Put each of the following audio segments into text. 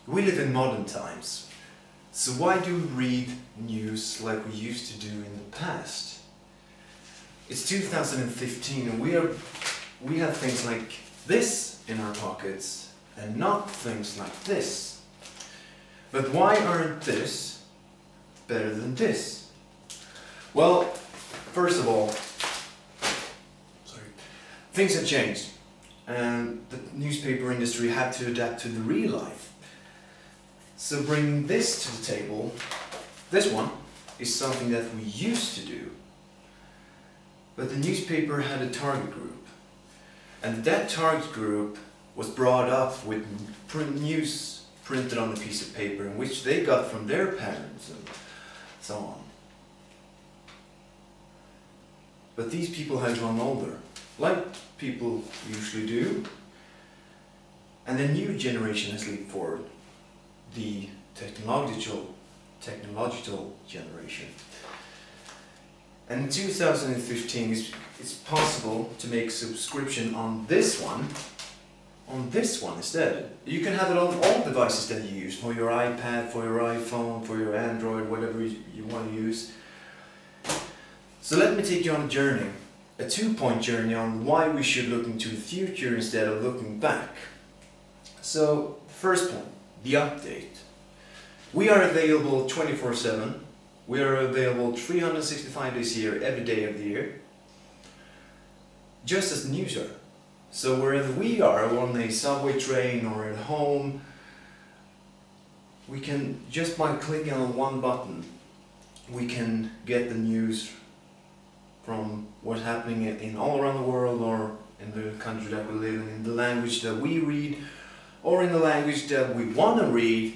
We live in modern times, so why do we read news like we used to do in the past? It's 2015 and we have things like this in our pockets and not things like this. But why aren't this better than this? Well, first of all, things have changed and the newspaper industry had to adapt to the real life. So bringing this to the table, this one is something that we used to do. But the newspaper had a target group. And that target group was brought up with news printed on a piece of paper, in which they got from their parents and so on. But these people had grown older, like people usually do. And the new generation has leaped forward. The technological generation. And in 2015 it's possible to make subscription on this one instead. You can have it on all devices that you use, for your iPad, for your iPhone, for your Android, whatever you want to use. So let me take you on a journey, a 2-point journey on why we should look into the future instead of looking back. So, first point. The update. We are available 24/7. We are available 365 days a year, every day of the year. Just as the news are. So wherever we are, on a subway train or at home, we can, just by clicking on one button, we can get the news from what's happening in all around the world, or in the country that we live in the language that we read, or in the language that we want to read.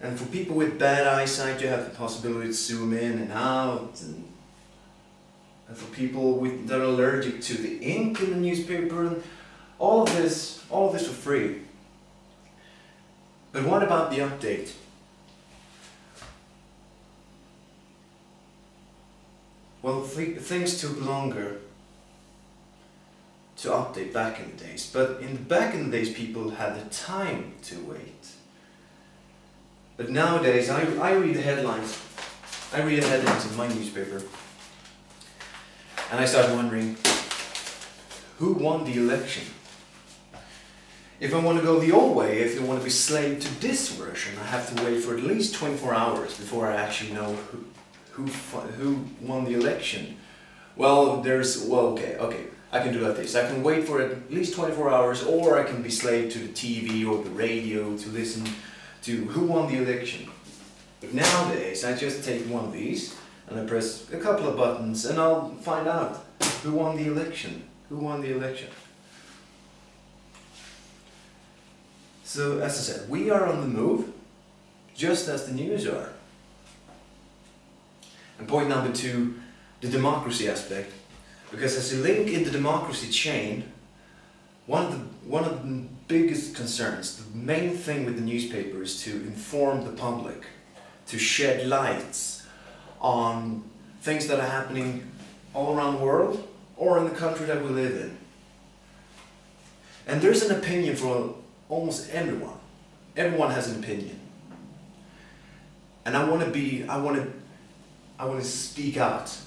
And for people with bad eyesight, you have the possibility to zoom in and out. And for people that are allergic to the ink in the newspaper, and all of this for free. But what about the update? Well, things took longer to update back in the days, but back in the days people had the time to wait. But nowadays I read the headlines. I read the headlines in my newspaper and I start wondering, who won the election? If I want to go the old way, if I want to be slave to this version, I have to wait for at least 24 hours before I actually know who won the election. Well, okay, I can do like this. I can wait for at least 24 hours, or I can be slave to the TV or the radio to listen to who won the election. But nowadays, I just take one of these and I press a couple of buttons and I'll find out who won the election. Who won the election? So, as I said, we are on the move, just as the news are. And point number 2, the democracy aspect. Because as a link in the democracy chain, one of the biggest concerns, the main thing with the newspaper is to inform the public, to shed lights on things that are happening all around the world or in the country that we live in. And there's an opinion for almost everyone. Everyone has an opinion. And I want to speak out.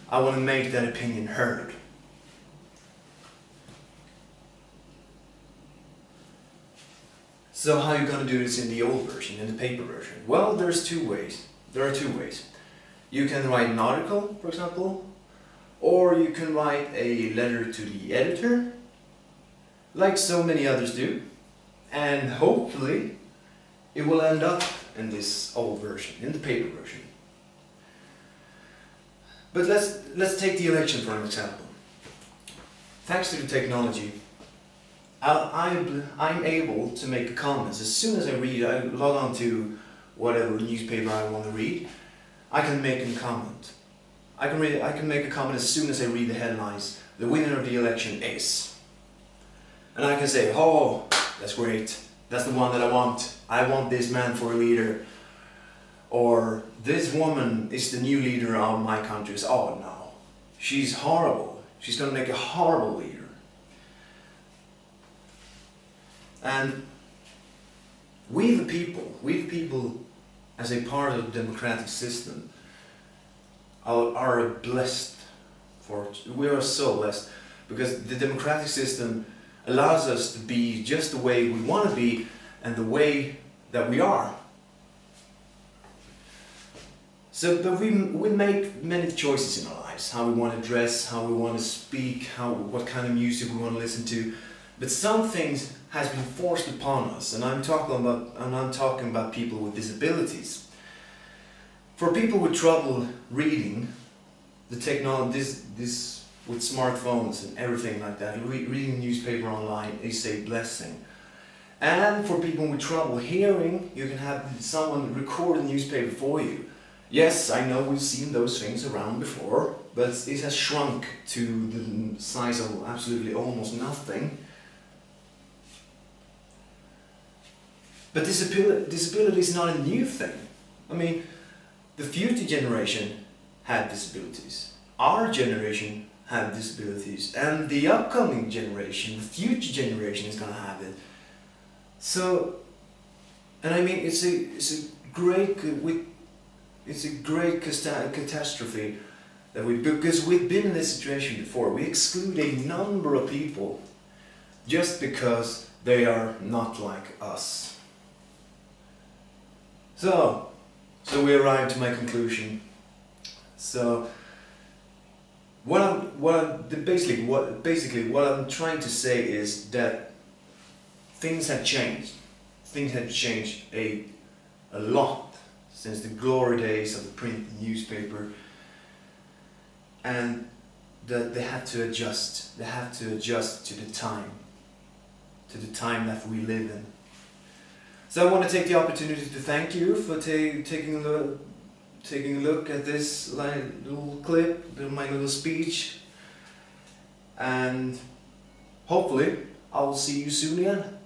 I want to make that opinion heard. So how are you going to do this in the old version, in the paper version? Well, there are two ways. You can write an article, for example, or you can write a letter to the editor, like so many others do, and hopefully it will end up in this old version, in the paper version. But let's take the election for an example. Thanks to the technology, I'm able to make comments. As soon as I log on to whatever newspaper I want to read, I can make a comment. I can make a comment as soon as I read the headlines. The winner of the election is. And I can say, oh, that's great. That's the one that I want. I want this man for a leader. Or this woman is the new leader of my country. Oh no, she's horrible. She's going to make a horrible leader. And we the people as a part of the democratic system are blessed we are so blessed, because the democratic system allows us to be just the way we want to be and the way that we are. So, but we make many choices in our lives, how we want to dress, how we want to speak, what kind of music we want to listen to. But some things has been forced upon us, and I'm talking about people with disabilities. For people with trouble reading, the technology, this with smartphones and everything like that, reading newspaper online is a blessing. And for people with trouble hearing, you can have someone record a newspaper for you. Yes, I know we've seen those things around before, but it has shrunk to the size of absolutely almost nothing. But disability is not a new thing. I mean, the future generation had disabilities. Our generation had disabilities, and the upcoming generation, the future generation, is going to have it. So, and I mean, it's a great catastrophe that because we've been in this situation before. We exclude a number of people just because they are not like us. So we arrive to my conclusion. So basically what I'm trying to say is that things have changed. Things have changed a lot since the glory days of the print newspaper, and that they have to adjust. They have to adjust to the time that we live in. So I want to take the opportunity to thank you for taking a look at this little clip, my little speech, and hopefully I will see you soon again.